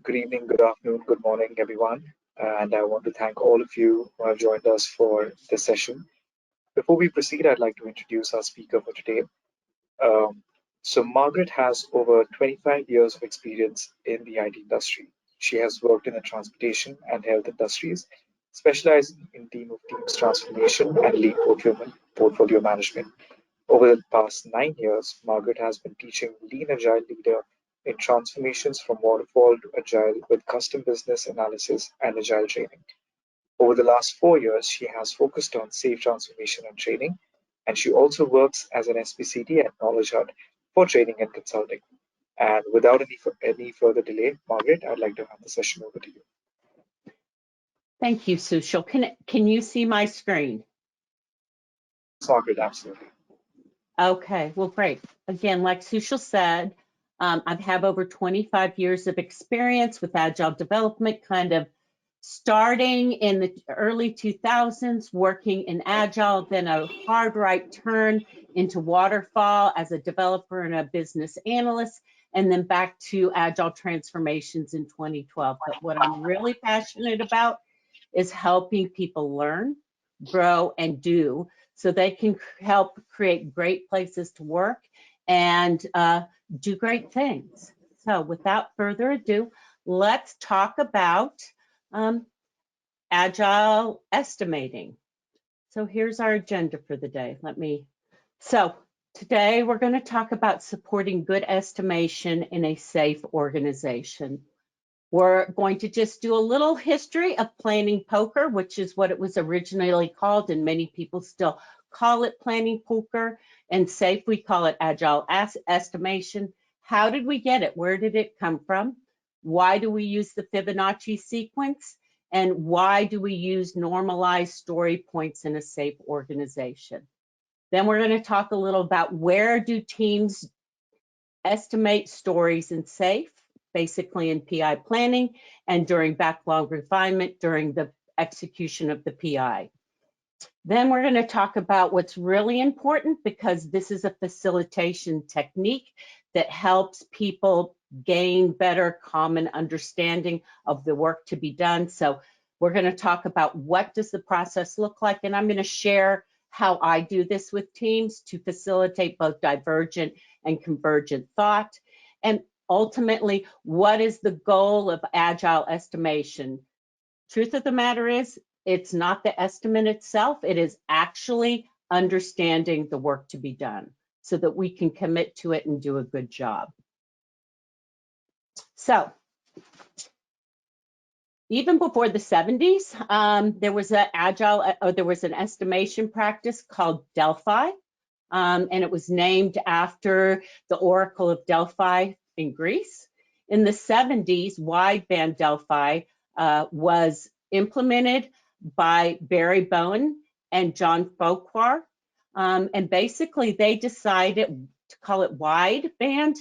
Good evening, good afternoon, good morning, everyone. And I want to thank all of you who have joined us for this session. Before we proceed, I'd like to introduce our speaker for today. Margaret has over 25 years of experience in the IT industry. She has worked in the transportation and health industries, specializing in teams transformation and lean procurement portfolio management. Over the past 9 years, Margaret has been teaching Lean Agile Leader in transformations from waterfall to agile with custom business analysis and agile training. Over the last 4 years, she has focused on safe transformation and training, and she also works as an SPCT at KnowledgeHut for training and consulting. And without any further delay, Margaret, I'd like to hand the session over to you. Thank you, Sushil. Can you see my screen? Margaret, absolutely. Okay, well, great. Again, like Sushil said, I have over 25 years of experience with Agile development, kind of starting in the early 2000s, working in Agile, then a hard right turn into Waterfall as a developer and a business analyst, and then back to Agile transformations in 2012. But what I'm really passionate about is helping people learn, grow, and do so they can help create great places to work and do great things. So without further ado, let's talk about Agile Estimating. So here's our agenda for the day. So today we're going to talk about supporting good estimation in a safe organization. We're going to just do a little history of planning poker, which is what it was originally called, and many people still call it planning poker. And safe, we call it Agile estimation. How did we get it? Where did it come from? Why do we use the Fibonacci sequence? And why do we use normalized story points in a safe organization? Then we're going to talk a little about where do teams estimate stories in safe, basically in PI planning and during backlog refinement during the execution of the PI. Then we're going to talk about what's really important, because this is a facilitation technique that helps people gain better common understanding of the work to be done. So we're going to talk about what does the process look like, and I'm going to share how I do this with teams to facilitate both divergent and convergent thought. And ultimately, what is the goal of Agile estimation? Truth of the matter is, it's not the estimate itself, it is actually understanding the work to be done so that we can commit to it and do a good job. So, even before the 70s, there was an estimation practice called Delphi, and it was named after the Oracle of Delphi in Greece. In the 70s, wideband Delphi was implemented by Barry Bowen and John Fauquier, and basically they decided to call it wideband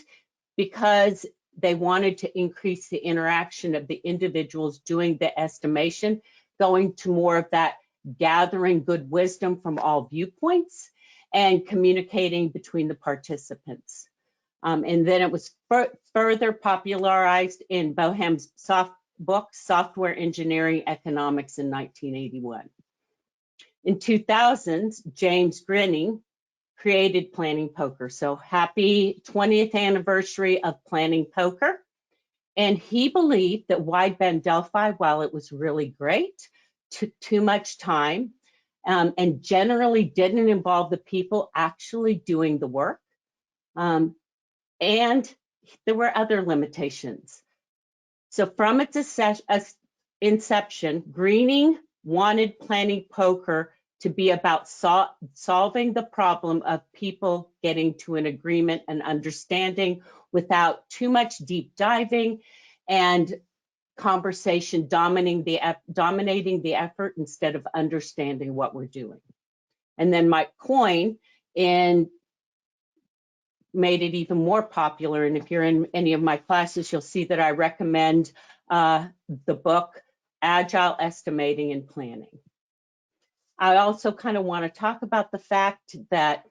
because they wanted to increase the interaction of the individuals doing the estimation, going to more of that gathering good wisdom from all viewpoints and communicating between the participants. And then it was further popularized in Boehm's book, Software Engineering Economics, in 1981. In 2000, James Grinning created Planning Poker. So happy 20th anniversary of Planning Poker. And he believed that wideband Delphi, while it was really great, took too much time and generally didn't involve the people actually doing the work. And there were other limitations. So from its inception, Greening wanted Planning Poker to be about solving the problem of people getting to an agreement and understanding without too much deep diving and conversation dominating the effort instead of understanding what we're doing. And then Mike Coyne made it even more popular. And if you're in any of my classes, you'll see that I recommend the book, Agile Estimating and Planning. I also kind of want to talk about the fact that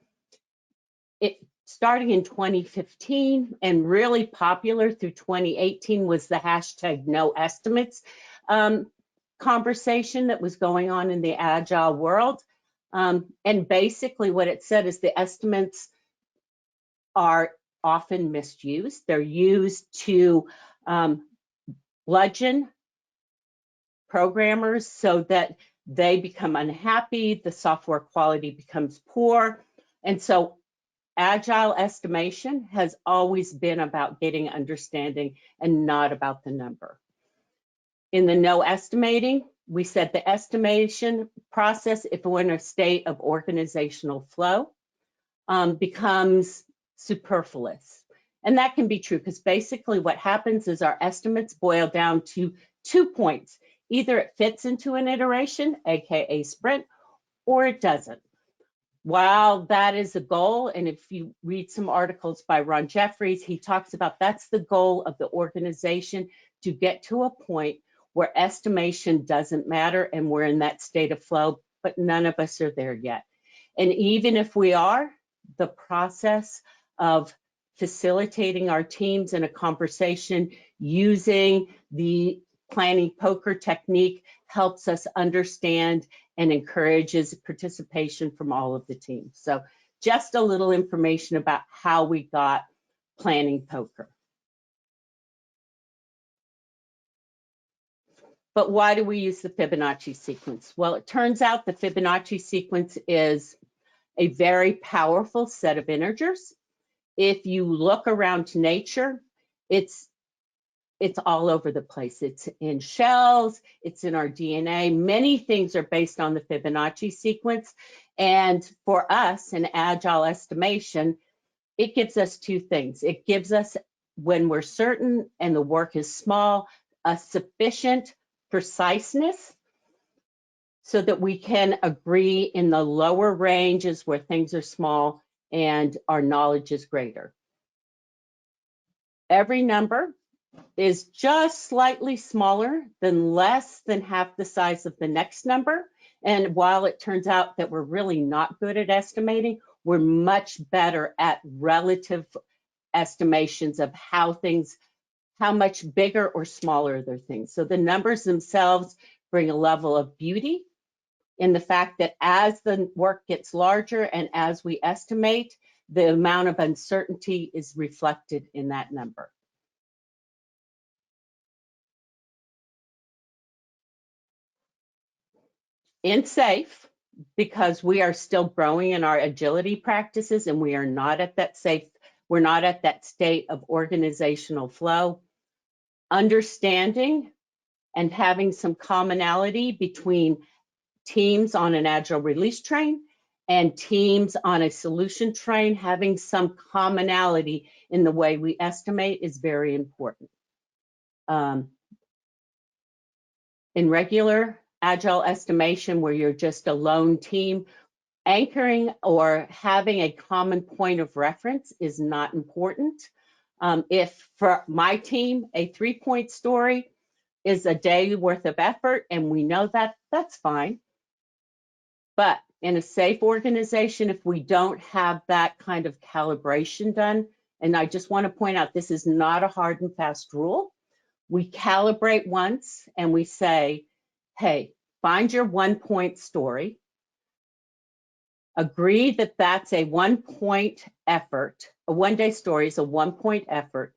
starting in 2015 and really popular through 2018 was the hashtag no estimates conversation that was going on in the Agile world. And basically what it said is the estimates are often misused. They're used to bludgeon programmers so that they become unhappy, the software quality becomes poor. And so Agile estimation has always been about getting understanding and not about the number. In the no estimating, we said the estimation process, if we're in a state of organizational flow, becomes superfluous. And that can be true because basically what happens is our estimates boil down to 2 points. Either it fits into an iteration, AKA sprint, or it doesn't. While that is a goal, and if you read some articles by Ron Jeffries, he talks about that's the goal of the organization, to get to a point where estimation doesn't matter and we're in that state of flow, but none of us are there yet. And even if we are, the process of facilitating our teams in a conversation using the planning poker technique helps us understand and encourages participation from all of the teams. So just a little information about how we got planning poker. But why do we use the Fibonacci sequence? Well, it turns out the Fibonacci sequence is a very powerful set of integers. If you look around nature, it's all over the place. It's in shells, it's in our DNA. Many things are based on the Fibonacci sequence. And for us in Agile estimation, it gives us 2 things. It gives us, when we're certain and the work is small, a sufficient preciseness so that we can agree in the lower ranges where things are small and our knowledge is greater. Every number is just slightly smaller than less than half the size of the next number. And while it turns out that we're really not good at estimating, we're much better at relative estimations of how much bigger or smaller their things. So the numbers themselves bring a level of beauty in the fact that as the work gets larger and as we estimate, the amount of uncertainty is reflected in that number. In SAFE, because we are still growing in our agility practices and we are not at that we're not at that state of organizational flow, understanding and having some commonality between teams on an agile release train and teams on a solution train, having some commonality in the way we estimate is very important. In regular agile estimation, where you're just a lone team, anchoring or having a common point of reference is not important. If for my team, a 3-point story is a day worth of effort, and we know that, that's fine. But in a SAFE organization, if we don't have that kind of calibration done, and I just want to point out, this is not a hard and fast rule. We calibrate once and we say, hey, find your 1-point story, agree that that's a 1-point effort, a 1-day story is a 1-point effort,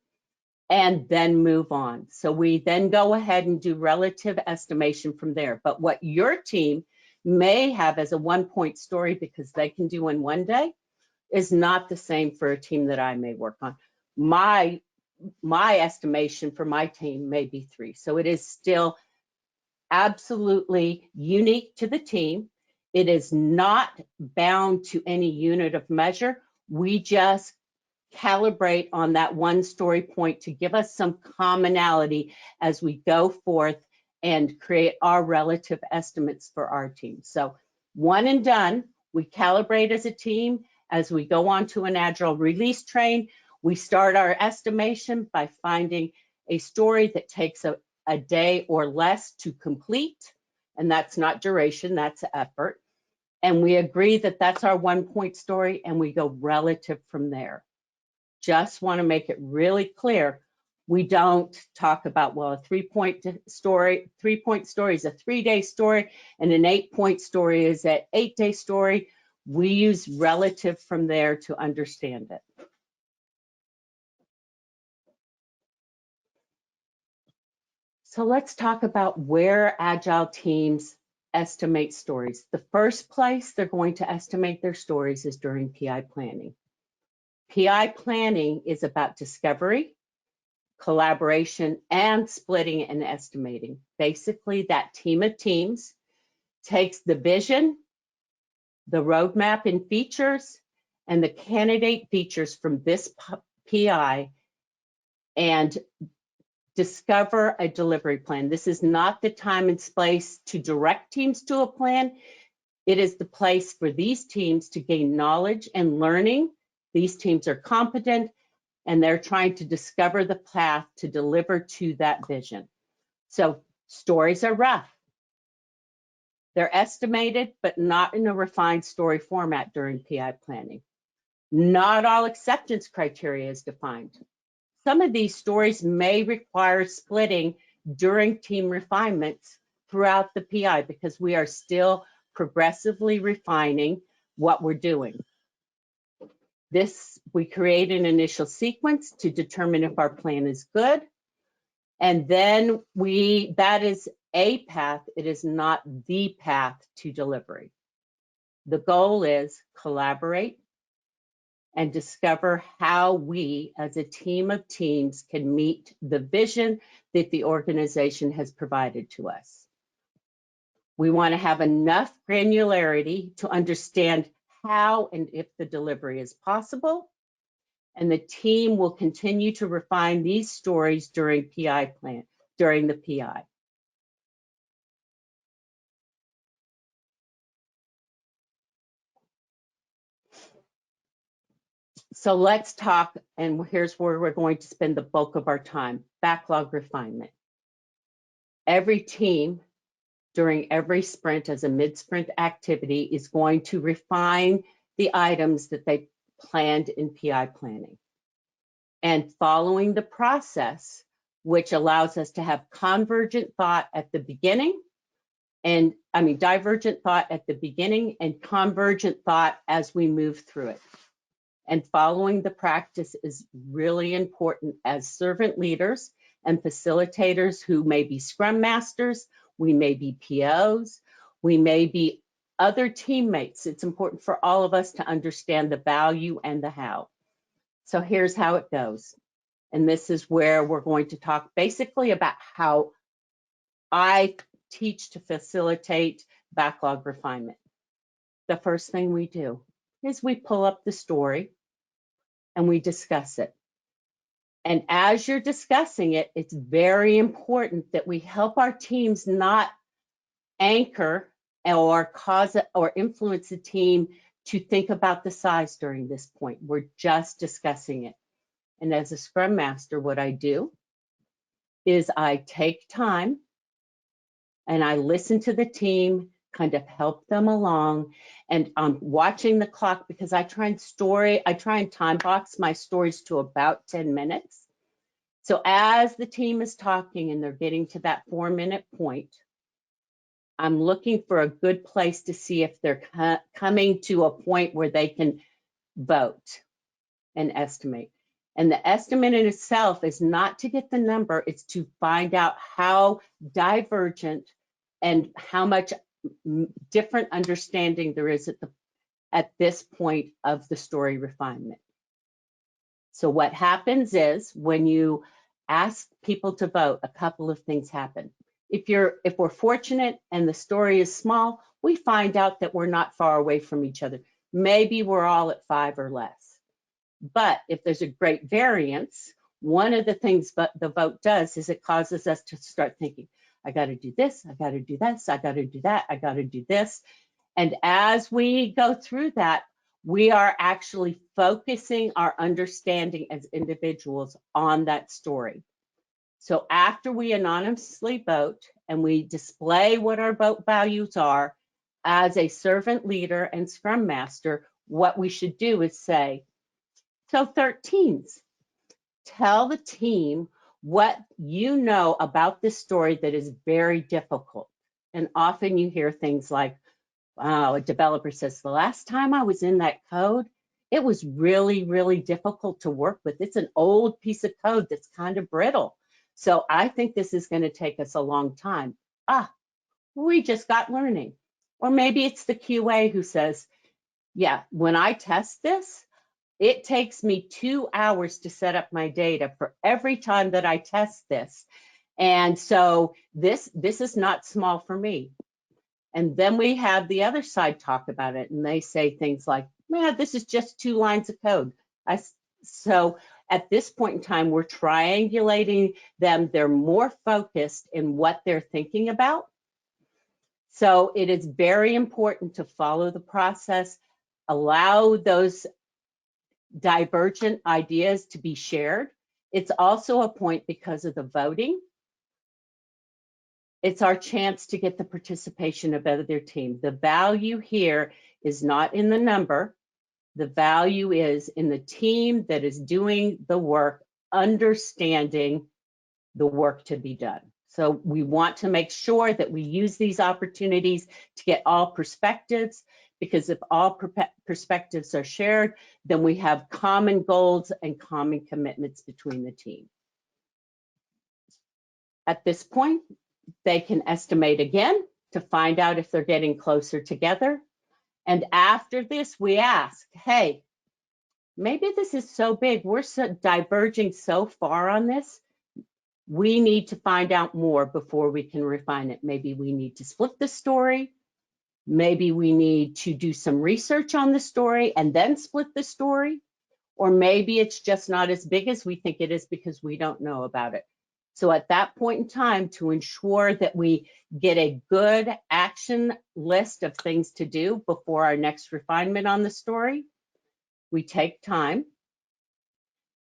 and then move on. So we then go ahead and do relative estimation from there. But what your team may have as a 1-point story, because they can do in 1 day, is not the same for a team that I may work on. My estimation for my team may be 3. So it is still absolutely unique to the team. It is not bound to any unit of measure. We just calibrate on that 1 story point to give us some commonality as we go forth and create our relative estimates for our team. So 1 and done, we calibrate as a team. As we go on to an agile release train, we start our estimation by finding a story that takes a day or less to complete, and that's not duration, that's effort. and we agree that that's our 1-point story, and we go relative from there. Just want to make it really clear. We don't talk about, well, a 3-point story is a 3-day story, and an 8-point story is an 8-day story. We use relative from there to understand it. So let's talk about where Agile teams estimate stories. The first place they're going to estimate their stories is during PI planning. PI planning is about discovery, collaboration, and splitting and estimating. Basically, that team of teams takes the vision, the roadmap and features, and the candidate features from this PI and discover a delivery plan. This is not the time and space to direct teams to a plan. It is the place for these teams to gain knowledge and learning. These teams are competent, and they're trying to discover the path to deliver to that vision. So stories are rough. They're estimated, but not in a refined story format during PI planning. Not all acceptance criteria is defined. Some of these stories may require splitting during team refinements throughout the PI because we are still progressively refining what we're doing. We create an initial sequence to determine if our plan is good. And then that is a path. It is not the path to delivery. The goal is collaborate and discover how we as a team of teams can meet the vision that the organization has provided to us. We want to have enough granularity to understand how and if the delivery is possible, and the team will continue to refine these stories during the PI. So let's talk, and here's where we're going to spend the bulk of our time, backlog refinement. Every team during every sprint as a mid-sprint activity is going to refine the items that they planned in PI planning. And following the process, which allows us to have convergent thought at the beginning, divergent thought at the beginning and convergent thought as we move through it. And following the practice is really important as servant leaders and facilitators who may be scrum masters, we may be POs, we may be other teammates. It's important for all of us to understand the value and the how. So here's how it goes. And this is where we're going to talk basically about how I teach to facilitate backlog refinement. The first thing we do is we pull up the story and we discuss it. And as you're discussing it, it's very important that we help our teams not anchor or cause or influence the team to think about the size during this point. We're just discussing it. And as a Scrum Master, what I do is I take time and I listen to the team, kind of help them along, and I'm watching the clock because I try and time box my stories to about 10 minutes. So as the team is talking and they're getting to that 4-minute point, I'm looking for a good place to see if they're coming to a point where they can vote and estimate. And the estimate in itself is not to get the number, it's to find out how divergent and how much different understanding there is at this point of the story refinement. So what happens is when you ask people to vote, a couple of things happen. If we're fortunate and the story is small, we find out that we're not far away from each other. Maybe we're all at 5 or less. But if there's a great variance, one of the things the vote does is it causes us to start thinking, I got to do this, I got to do this, I got to do that, I got to do this. And as we go through that, we are actually focusing our understanding as individuals on that story. So after we anonymously vote and we display what our vote values are, as a servant leader and scrum master, what we should do is say, so 13s, tell the team what you know about this story that is very difficult. And often you hear things like, wow, a developer says, the last time I was in that code, it was really, really difficult to work with. It's an old piece of code that's kind of brittle. So I think this is going to take us a long time. We just got learning. Or maybe it's the QA who says, yeah, when I test this, it takes me 2 hours to set up my data for every time that I test this. And so this is not small for me. And then we have the other side talk about it, and they say things like, man, this is just 2 lines of code. So at this point in time, we're triangulating them. They're more focused in what they're thinking about. So it is very important to follow the process, allow those divergent ideas to be shared. It's also a point because of the voting. It's our chance to get the participation of other teams. The value here is not in the number. The value is in the team that is doing the work, understanding the work to be done. So we want to make sure that we use these opportunities to get all perspectives, because if all perspectives are shared, then we have common goals and common commitments between the team. At this point, they can estimate again to find out if they're getting closer together. And after this, we ask, hey, maybe this is so big, we're so diverging so far on this, we need to find out more before we can refine it. Maybe we need to split the story. Maybe we need to do some research on the story and then split the story. Or maybe it's just not as big as we think it is because we don't know about it. So at that point in time, to ensure that we get a good action list of things to do before our next refinement on the story, we take time.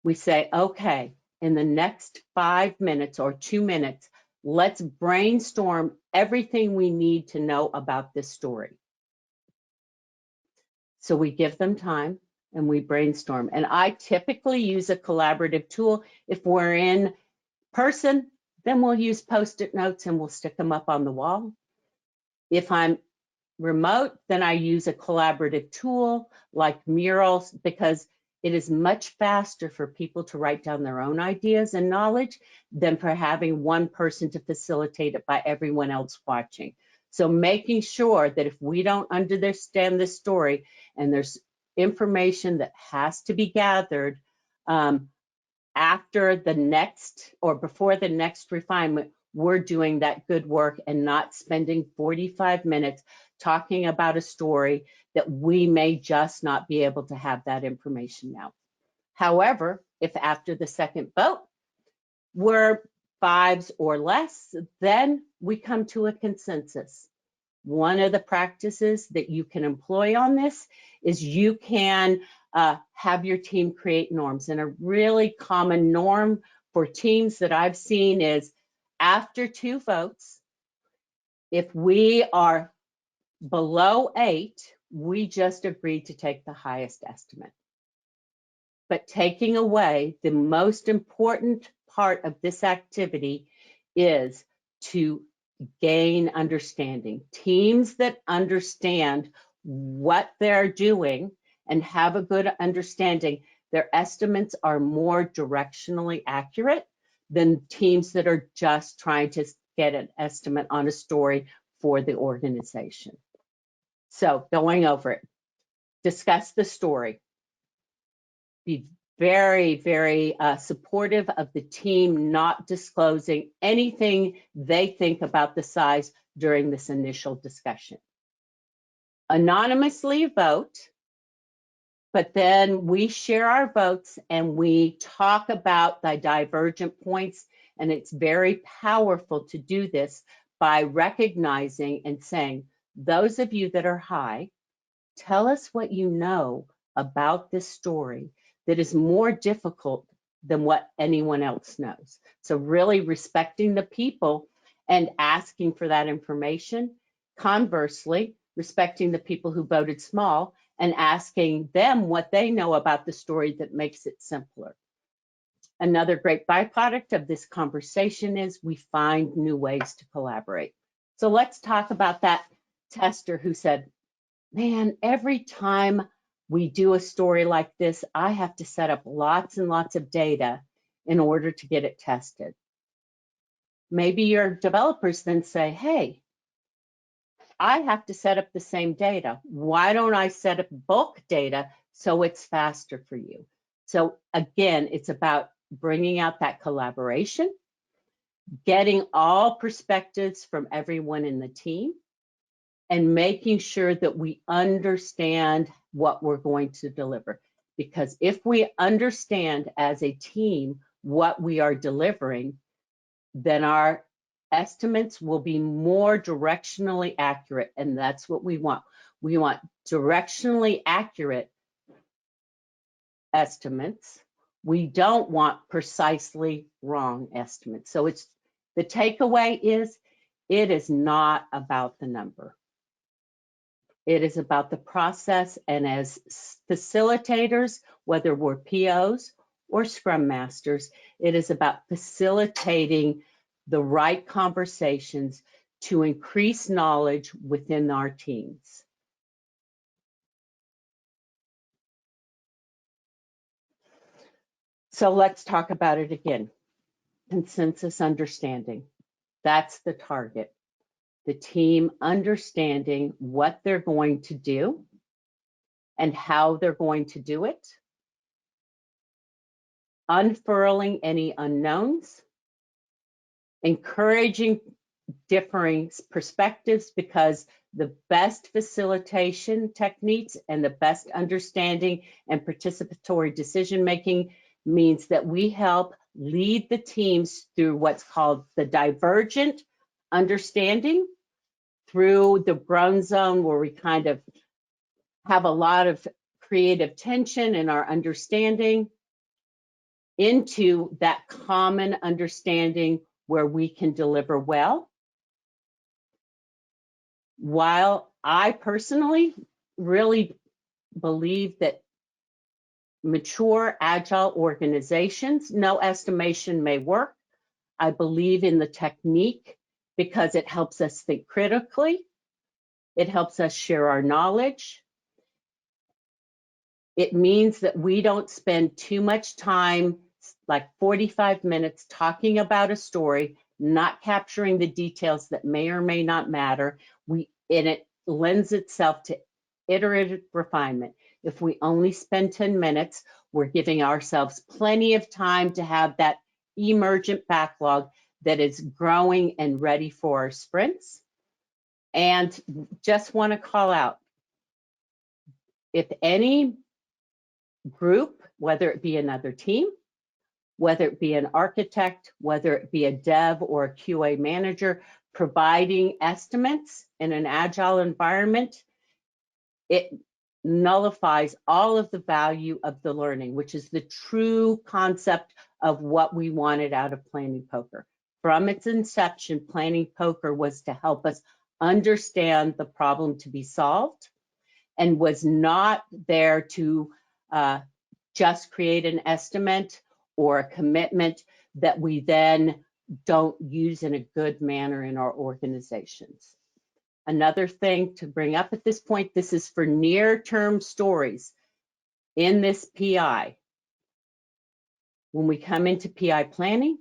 We say, okay, in the next 5 minutes or 2 minutes, let's brainstorm everything we need to know about this story. So we give them time and we brainstorm. And I typically use a collaborative tool. If we're in person, then we'll use Post-it notes and we'll stick them up on the wall. If I'm remote, then I use a collaborative tool like Murals, because it is much faster for people to write down their own ideas and knowledge than for having one person to facilitate it by everyone else watching. So making sure that if we don't understand this story and there's information that has to be gathered after the next or before the next refinement, we're doing that good work and not spending 45 minutes talking about a story that we may just not be able to have that information now. However, if after the second vote we're 5s or less, then we come to a consensus. One of the practices that you can employ on this is you can have your team create norms. And a really common norm for teams that I've seen is after 2 votes, if we are below 8, we just agreed to take the highest estimate. But taking away the most important part of this activity is to gain understanding. Teams that understand what they're doing and have a good understanding, their estimates are more directionally accurate than teams that are just trying to get an estimate on a story for the organization. So going over it, discuss the story. Be very, very supportive of the team not disclosing anything they think about the size during this initial discussion. Anonymously vote, but then we share our votes and we talk about the divergent points, and it's very powerful to do this by recognizing and saying, those of you that are high, tell us what you know about this story that is more difficult than what anyone else knows. So really respecting the people and asking for that information. Conversely, respecting the people who voted small, and asking them what they know about the story that makes it simpler. Another great byproduct of this conversation is we find new ways to collaborate. So let's talk about that tester who said, man, every time we do a story like this, I have to set up lots and lots of data in order to get it tested. Maybe your developers then say, hey, I have to set up the same data. Why don't I set up bulk data so it's faster for you? So again, it's about bringing out that collaboration, getting all perspectives from everyone in the team, and making sure that we understand what we're going to deliver. Because if we understand as a team what we are delivering, then our estimates will be more directionally accurate, and that's what we want. We want directionally accurate estimates. We don't want precisely wrong estimates. So it's the takeaway is it is not about the number. It is about the process, and as facilitators, whether we're POs or Scrum Masters, it is about facilitating the right conversations to increase knowledge within our teams. So let's talk about it again. Consensus understanding. That's the target. The team understanding what they're going to do and how they're going to do it. Unfurling any unknowns. Encouraging differing perspectives, because the best facilitation techniques and the best understanding and participatory decision making means that we help lead the teams through what's called the divergent understanding, through the grown zone where we kind of have a lot of creative tension in our understanding, into that common understanding where we can deliver well. While I personally really believe that mature, agile organizations, no estimation may work, I believe in the technique because it helps us think critically. It helps us share our knowledge. It means that we don't spend too much time, like 45 minutes, talking about a story, not capturing the details that may or may not matter. And it lends itself to iterative refinement. If we only spend 10 minutes, we're giving ourselves plenty of time to have that emergent backlog that is growing and ready for our sprints. And just want to call out, if any group, whether it be another team, whether it be an architect, whether it be a dev or a QA manager, providing estimates in an agile environment, it nullifies all of the value of the learning, which is the true concept of what we wanted out of Planning Poker. From its inception, Planning Poker was to help us understand the problem to be solved, and was not there to just create an estimate or a commitment that we then don't use in a good manner in our organizations. Another thing to bring up at this point, this is for near-term stories in this PI. When we come into PI planning,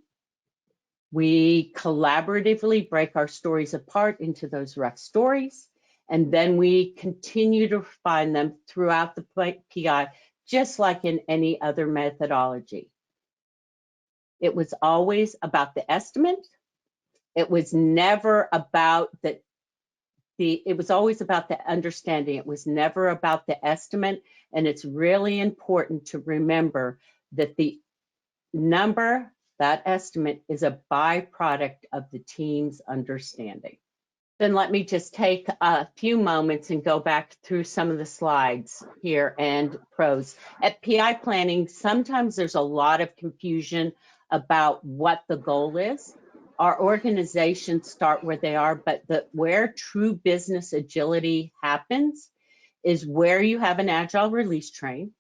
we collaboratively break our stories apart into those rough stories, and then we continue to refine them throughout the PI, just like in any other methodology. It was always about the estimate. It was never about it was always about the understanding. It was never about the estimate. And it's really important to remember that the number, that estimate, is a byproduct of the team's understanding. Then let me just take a few moments and go back through some of the slides here and pros. At PI planning, sometimes there's a lot of confusion about what the goal is. Our organizations start where they are, but where true business agility happens is where you have an agile release train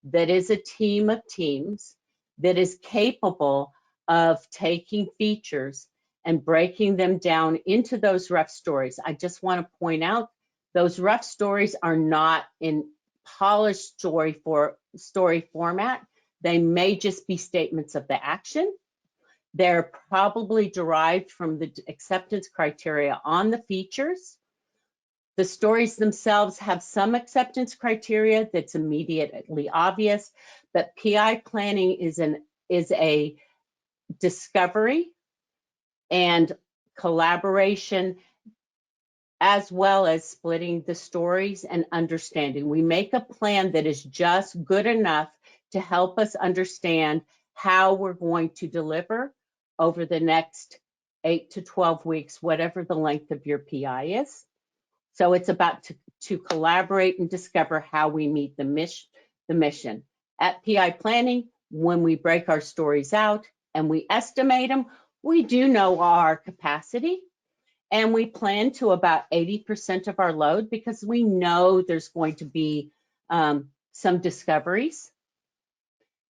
that is a team of teams that is capable of taking features and breaking them down into those rough stories. I just want to point out those rough stories are not in polished story format. They may just be statements of the action. They're probably derived from the acceptance criteria on the features. The stories themselves have some acceptance criteria that's immediately obvious, but PI planning is a discovery and collaboration, as well as splitting the stories and understanding. We make a plan that is just good enough to help us understand how we're going to deliver over the next 8 to 12 weeks, whatever the length of your PI is. So it's about to collaborate and discover how we meet the mission. At PI planning, when we break our stories out and we estimate them, we do know our capacity, and we plan to about 80% of our load because we know there's going to be some discoveries.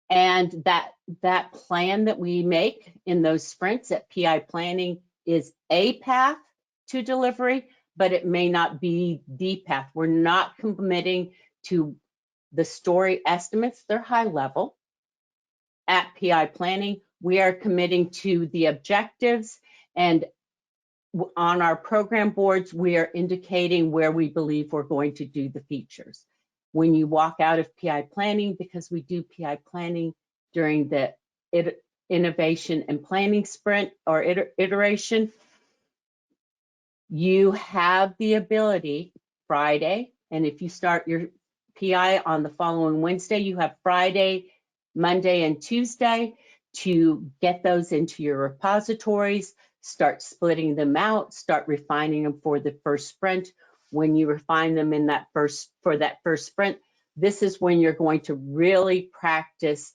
And that plan that we make in those sprints at PI planning is a path to delivery, but it may not be the path. We're not committing to the story estimates. They're high level. At PI planning, we are committing to the objectives, and on our program boards, we are indicating where we believe we're going to do the features. When you walk out of PI planning, because we do PI planning during the innovation and planning sprint or iteration, you have the ability Friday, and if you start your PI on the following Wednesday, you have Friday, Monday, and Tuesday to get those into your repositories, start splitting them out, start refining them for the first sprint. When you refine them in for that first sprint, this is when you're going to really practice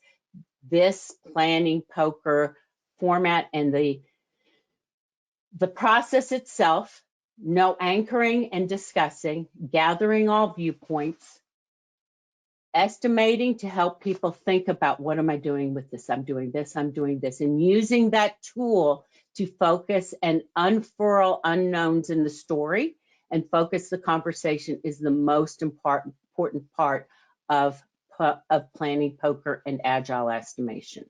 this planning poker format and the process itself. No anchoring and discussing, gathering all viewpoints, estimating to help people think about, what am I doing with this? I'm doing this, I'm doing this, and using that tool to focus and unfurl unknowns in the story and focus the conversation is the most important part of planning poker and agile estimation.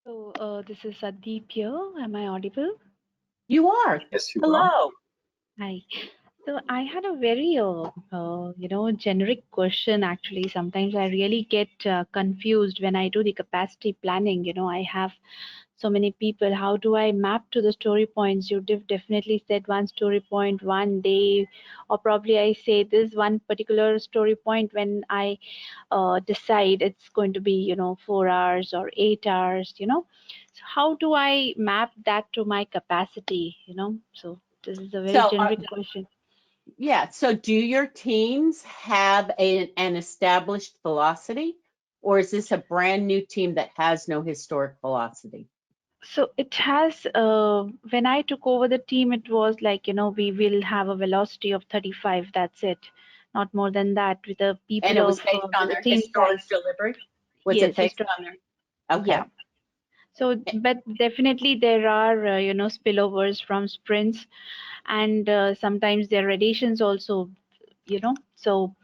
So this is Sandeep here. Am I audible? You are. Yes, you are. Hello. Hi. So I had a very, generic question actually. Sometimes I really get confused when I do the capacity planning. I have so many people. How do I map to the story points? You definitely said one story point, one day, or probably I say this one particular story point when I decide it's going to be, 4 hours or 8 hours, So how do I map that to my capacity, So this is a very So generic question. yeah, so do your teams have an established velocity, or is this a brand new team that has no historic velocity? So it has, when I took over the team, it was like, we will have a velocity of 35. That's it. Not more than that with the people And it was of based on the their team historic size. delivery? Was Yes, it based on their, okay. yeah. So, but definitely there are, spillovers from sprints, and sometimes there are additions also, So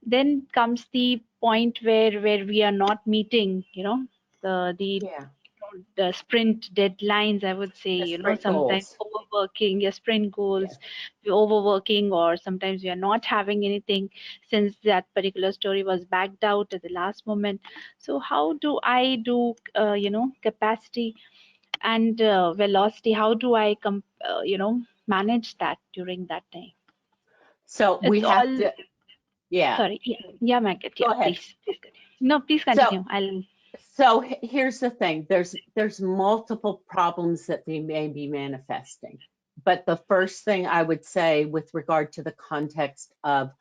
then comes the point where we are not meeting, Yeah, the sprint deadlines, I would say, the sprint sometimes goals. overworking, your sprint Yeah. goals, we're overworking, or sometimes we are not having anything since that particular story was backed out at the last moment. So how do I do, capacity and velocity? How do I, manage that during that time? So we It's have all, to, yeah, sorry, yeah, Margaret, go yeah, ahead. please continue. No, please So, continue. here's the thing. There's multiple problems that they may be manifesting. But the first thing I would say with regard to the context of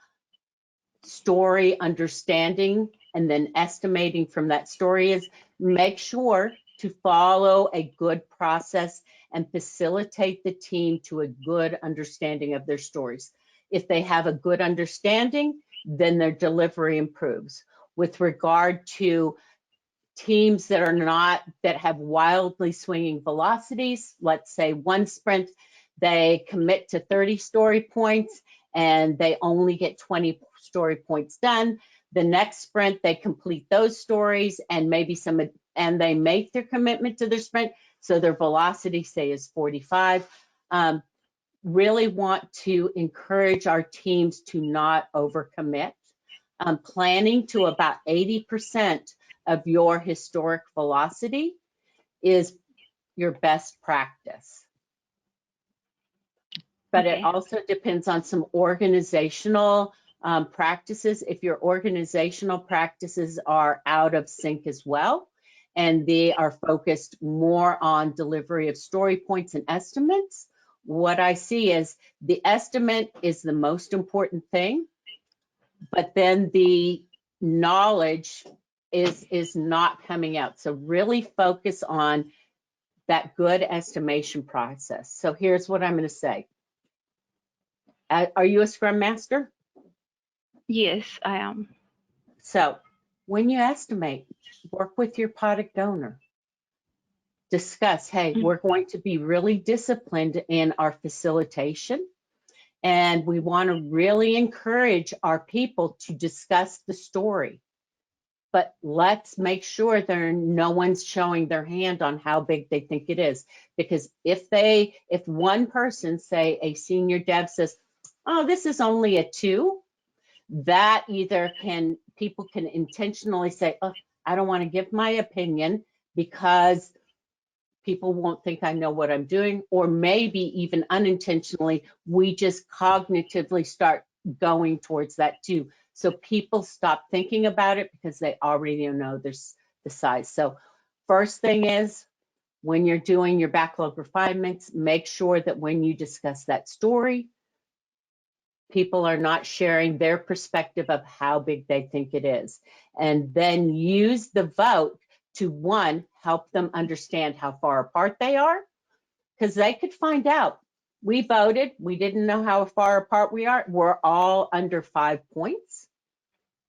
story understanding and then estimating from that story is make sure to follow a good process and facilitate the team to a good understanding of their stories. If they have a good understanding, then their delivery improves. With regard to teams that are not, that have wildly swinging velocities, let's say one sprint, they commit to 30 story points and they only get 20 story points done. The next sprint, they complete those stories and maybe and they make their commitment to their sprint. So their velocity, say, is 45. Really want to encourage our teams to not overcommit. Planning to about 80% of your historic velocity is your best practice. But Okay. it also depends on some organizational practices. If your organizational practices are out of sync as well, and they are focused more on delivery of story points and estimates, what I see is the estimate is the most important thing, but then the knowledge is not coming out. So really focus on that good estimation process. So here's what I'm going to say. Are you a Scrum Master? Yes, I am. So when you estimate, work with your product owner. Discuss, hey, we're going to be really disciplined in our facilitation, and we want to really encourage our people to discuss the story. But let's make sure no one's showing their hand on how big they think it is. Because if one person, say a senior dev says, oh, this is only a 2, that either people can intentionally say, oh, I don't want to give my opinion because people won't think I know what I'm doing, or maybe even unintentionally, we just cognitively start going towards that too. So people stop thinking about it because they already know there's the size. So first thing is, when you're doing your backlog refinements, make sure that when you discuss that story, people are not sharing their perspective of how big they think it is. And then use the vote to, one, help them understand how far apart they are, because they could find out. We voted, we didn't know how far apart we are. We're all under 5 points.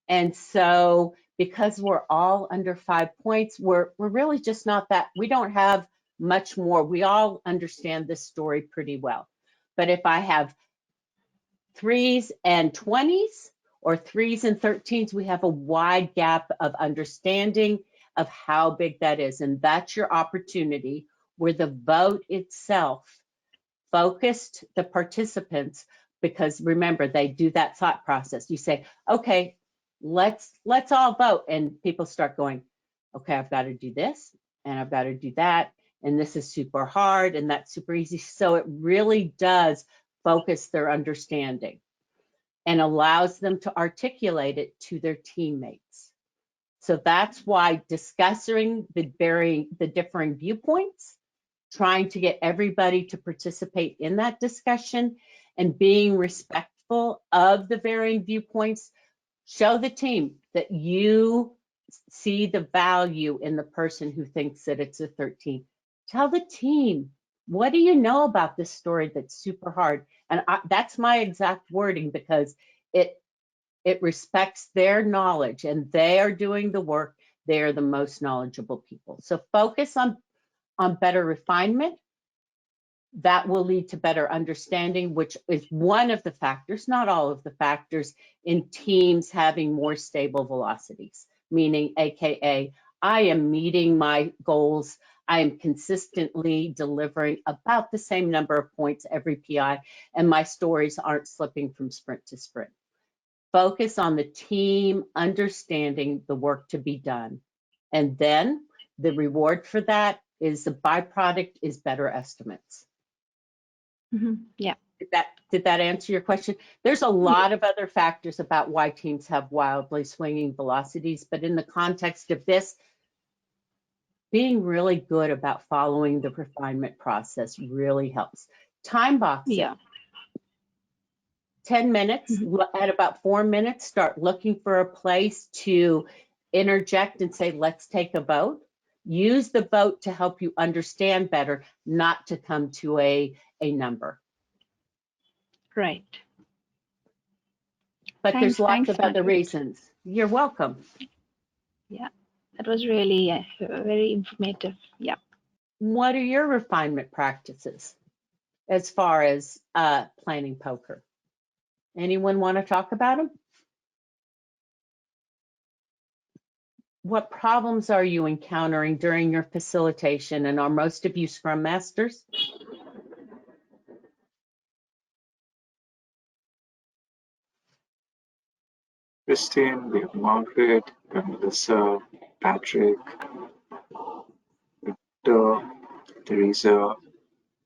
And so because we're all under 5 points, we're really just not that, we don't have much more. We all understand this story pretty well. But if I have 3s and 20s or 3s and 13s, we have a wide gap of understanding of how big that is. And that's your opportunity where the vote itself focused the participants, because remember, they do that thought process. You say, okay, let's all vote. And people start going, okay, I've got to do this and I've got to do that. And this is super hard and that's super easy. So it really does focus their understanding and allows them to articulate it to their teammates. So that's why discussing the differing viewpoints, trying to get everybody to participate in that discussion and being respectful of the varying viewpoints, show the team that you see the value in the person who thinks that it's a 13. Tell the team, what do you know about this story that's super hard? And that's my exact wording, because it respects their knowledge and they are doing the work. They are the most knowledgeable people. So focus on better refinement. That will lead to better understanding, which is one of the factors, not all of the factors, in teams having more stable velocities, meaning AKA, I am meeting my goals. I am consistently delivering about the same number of points every PI, and my stories aren't slipping from sprint to sprint. Focus on the team understanding the work to be done. And then the reward for that is the byproduct is better estimates. Yeah. Did that answer your question? There's a lot of other factors about why teams have wildly swinging velocities, but in the context of this, being really good about following the refinement process really helps. Time boxing. Yeah. 10 minutes, at about 4 minutes, start looking for a place to interject and say, let's take a vote. Use the vote to help you understand better, not to come to a number. Right. But there's lots of other Margaret. reasons. You're welcome. Yeah, that was really very informative. Yeah. What are your refinement practices as far as planning poker? Anyone want to talk about them? What problems are you encountering during your facilitation, and are most of you Scrum Masters? Christine, we have Margaret, we have Melissa, Patrick, Victor, Teresa,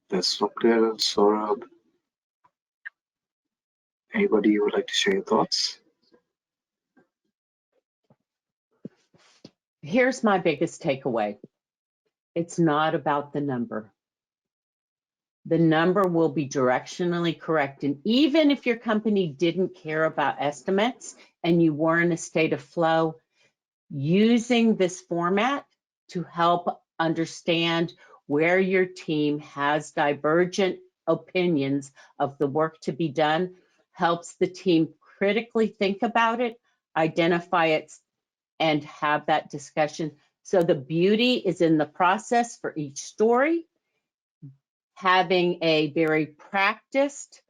there's Swapnil, Saurabh. Anybody who would like to share your thoughts? Here's my biggest takeaway. It's not about the number. The number will be directionally correct. And even if your company didn't care about estimates and you were in a state of flow, using this format to help understand where your team has divergent opinions of the work to be done helps the team critically think about it, identify it, and have that discussion. So the beauty is in the process for each story, having a very practiced,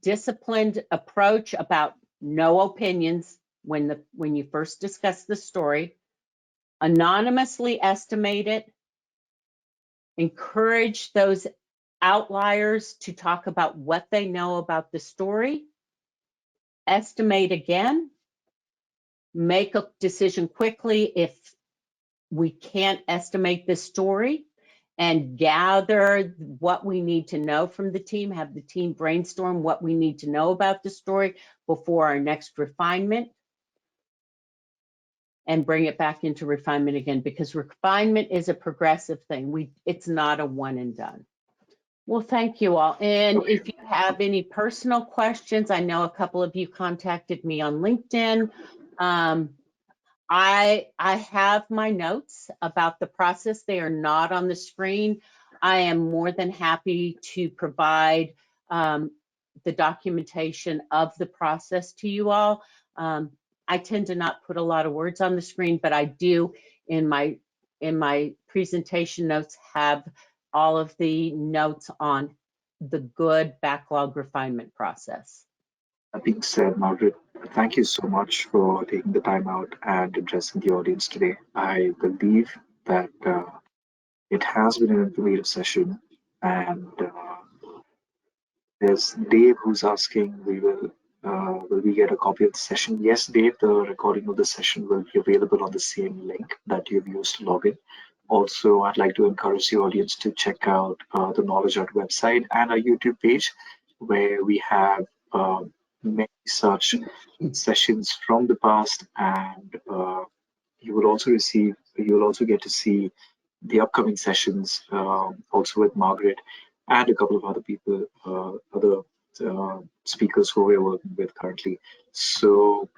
disciplined approach about no opinions when you first discuss the story, anonymously estimate it, encourage those outliers to talk about what they know about the story, estimate again, make a decision quickly if we can't estimate the story, and gather what we need to know from the team, have the team brainstorm what we need to know about the story before our next refinement, and bring it back into refinement again, because refinement is a progressive thing. It's not a one and done. Well, thank you all. And if you have any personal questions, I know a couple of you contacted me on LinkedIn. I have my notes about the process. They are not on the screen. I am more than happy to provide the documentation of the process to you all. I tend to not put a lot of words on the screen, but I do in my presentation notes have all of the notes on the good backlog refinement process. That being said, Margaret, thank you so much for taking the time out and addressing the audience today. I believe that it has been an informative session, and there's Dave who's asking, will we get a copy of the session? Yes, Dave, the recording of the session will be available on the same link that you've used to log in. Also, I'd like to encourage the audience to check out the KnowledgeHut website and our YouTube page, where we have many such sessions from the past, and you will also get to see the upcoming sessions, also with Margaret and a couple of other people, other speakers who we're working with currently. So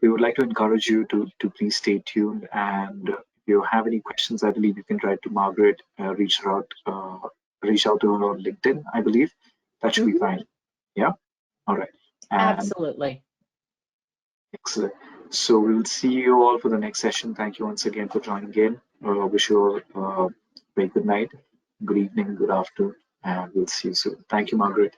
we would like to encourage you to please stay tuned, and if you have any questions, I believe you can write to Margaret, reach out to her on LinkedIn, I believe. That should be fine. Yeah? All right. And absolutely. excellent. So we will see you all for the next session. Thank you once again for joining in. Wish you all a very good night, good evening, good afternoon, and we'll see you soon. Thank you, Margaret.